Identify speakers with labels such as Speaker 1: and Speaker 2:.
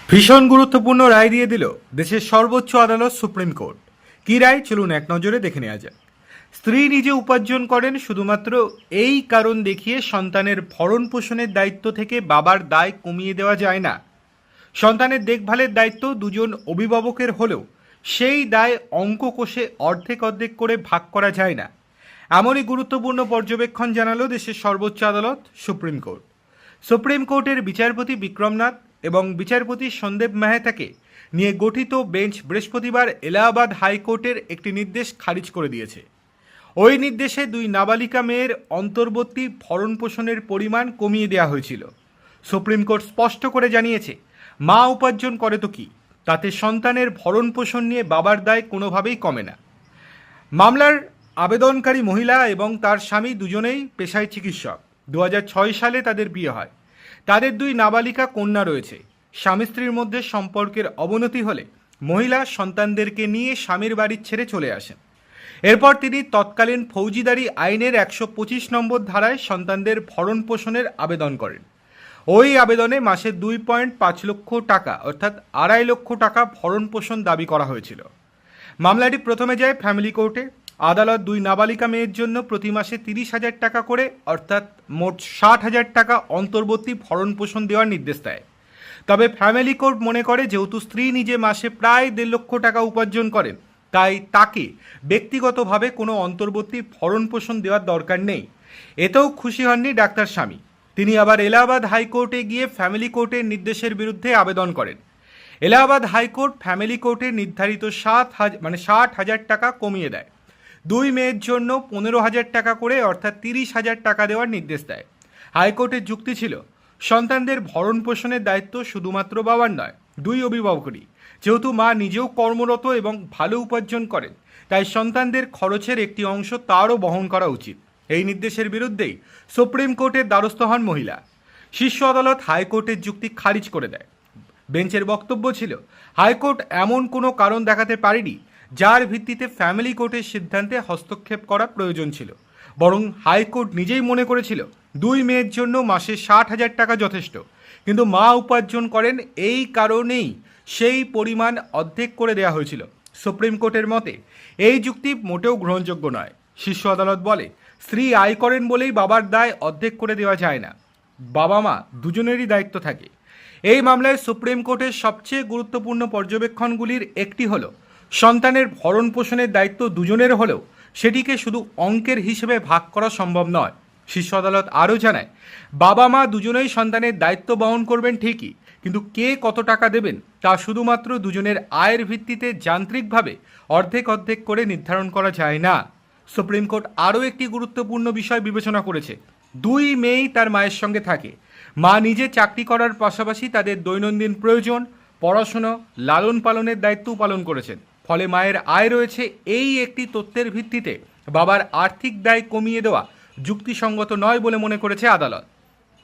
Speaker 1: ভীষণ গুরুত্বপূর্ণ রায় দিয়ে দিল দেশের সর্বোচ্চ আদালত সুপ্রিম কোর্ট। কি রায় চলুন এক নজরে দেখে নেওয়া যাক। স্ত্রী নিজে উপার্জন করেন শুধুমাত্র এই কারণ দেখিয়ে সন্তানের ভরণ পোষণের দায়িত্ব থেকে বাবার দায় কমিয়ে দেওয়া যায় না। সন্তানের দেখভালের দায়িত্ব দুজন অভিভাবকের হলেও সেই দায় অঙ্ক কষে অর্ধেক অর্ধেক করে ভাগ করা যায় না। এমনই গুরুত্বপূর্ণ পর্যবেক্ষণ জানালো দেশের সর্বোচ্চ আদালত সুপ্রিম কোর্ট। সুপ্রিম কোর্টের বিচারপতি বিক্রমনাথ এবং বিচারপতি সন্দীপ মেহতাকে নিয়ে গঠিত বেঞ্চ বৃহস্পতিবার এলাহাবাদ হাইকোর্টের একটি নির্দেশ খারিজ করে দিয়েছে। ওই নির্দেশে দুই নাবালিকা মেয়ের অন্তর্বর্তী ভরণ পোষণের পরিমাণ কমিয়ে দেওয়া হয়েছিল। সুপ্রিম কোর্ট স্পষ্ট করে জানিয়েছে, মা উপার্জন করে তো কি, তাতে সন্তানের ভরণ পোষণ নিয়ে বাবার দায় কোনোভাবেই কমে না। মামলার আবেদনকারী মহিলা এবং তার স্বামী দুজনেই পেশায় চিকিৎসক। 2006 সালে তাদের বিয়ে হয়। তাদের দুই নাবালিকা কন্যা রয়েছে। স্বামী স্ত্রীর মধ্যে সম্পর্কের অবনতি হলে মহিলা সন্তানদেরকে নিয়ে স্বামীর বাড়ি ছেড়ে চলে আসেন। এরপর তিনি তৎকালীন ফৌজিদারি আইনের 125 নম্বর ধারায় সন্তানদের ভরণ পোষণের আবেদন করেন। ওই আবেদনে মাসে 2.5 লক্ষ টাকা অর্থাৎ 2.5 লক্ষ টাকা ভরণ পোষণ দাবি করা হয়েছিল। মামলাটি প্রথমে যায় ফ্যামিলি কোর্টে। আদালত দুই নাবালিকা মেয়ের জন্য প্রতি মাসে 30,000 টাকা করে অর্থাৎ মোট 60,000 টাকা অন্তর্বর্তী ভরণ পোষণ দেওয়ার নির্দেশ দেয়। তবে ফ্যামিলি কোর্ট মনে করে যেহেতু স্ত্রী নিজে মাসে প্রায় 1.5 লক্ষ টাকা উপার্জন করেন, তাই তাকে ব্যক্তিগতভাবে কোনো অন্তর্বর্তী ভরণ পোষণ দেওয়ার দরকার নেই। এতেও খুশি হননি ডাক্তার স্বামী। তিনি আবার এলাহাবাদ হাইকোর্টে গিয়ে ফ্যামিলি কোর্টের নির্দেশের বিরুদ্ধে আবেদন করেন। এলাহাবাদ হাইকোর্ট ফ্যামিলি কোর্টের নির্ধারিত 60,000 টাকা কমিয়ে দেয়। দুই মেয়ের জন্য 15,000 টাকা করে অর্থাৎ 30,000 টাকা দেওয়ার নির্দেশ দেয়। হাইকোর্টের যুক্তি ছিল, সন্তানদের ভরণ পোষণের দায়িত্ব শুধুমাত্র বাবার নয়, দুই অভিভাবকেরই। যেহেতু মা নিজেও কর্মরত এবং ভালো উপার্জন করেন, তাই সন্তানদের খরচের একটি অংশ তারও বহন করা উচিত। এই নির্দেশের বিরুদ্ধেই সুপ্রিম কোর্টের দ্বারস্থ হন মহিলা। শীর্ষ আদালত হাইকোর্টের যুক্তি খারিজ করে দেয়। বেঞ্চের বক্তব্য ছিল, হাইকোর্ট এমন কোনো কারণ দেখাতে পারেনি যার ভিত্তিতে ফ্যামিলি কোর্টের সিদ্ধান্তে হস্তক্ষেপ করা প্রয়োজন ছিল। বরং হাইকোর্ট নিজেই মনে করেছিল দুই মেয়ের জন্য মাসে 60,000 টাকা যথেষ্ট। কিন্তু মা উপার্জন করেন, এই কারণেই সেই পরিমাণ অর্ধেক করে দেওয়া হয়েছিল। সুপ্রিম কোর্টের মতে এই যুক্তি মোটেও গ্রহণযোগ্য নয়। শীর্ষ আদালত বলে, স্ত্রী আয় করেন বলেই বাবার দায় অর্ধেক করে দেওয়া যায় না। বাবা মা দুজনেরই দায়িত্ব থাকে। এই মামলায় সুপ্রিম কোর্টের সবচেয়ে গুরুত্বপূর্ণ পর্যবেক্ষণগুলির একটি হলো, সন্তানের ভরণ পোষণের দায়িত্ব দুজনের হলেও সেটিকে শুধু অঙ্কের হিসেবে ভাগ করা সম্ভব নয়। শীর্ষ আদালত আরও জানায়, বাবা মা দুজনেই সন্তানের দায়িত্ব বহন করবেন ঠিকই, কিন্তু কে কত টাকা দেবেন তা শুধুমাত্র দুজনের আয়ের ভিত্তিতে যান্ত্রিকভাবে অর্ধেক অর্ধেক করে নির্ধারণ করা যায় না। সুপ্রিম কোর্ট আরও একটি গুরুত্বপূর্ণ বিষয় বিবেচনা করেছে, দুই মেয়েই তার মায়ের সঙ্গে থাকে। মা নিজে চাকরি করার পাশাপাশি তাদের দৈনন্দিন প্রয়োজন, পড়াশুনো, লালন পালনের দায়িত্বও পালন করেছেন। ফলে মায়ের আয় রয়েছে। এই একটি তথ্যের ভিত্তিতে বাবার আর্থিক দায় কমিয়ে দেওয়া যুক্তিসঙ্গত নয় বলে মনে করেছে আদালত।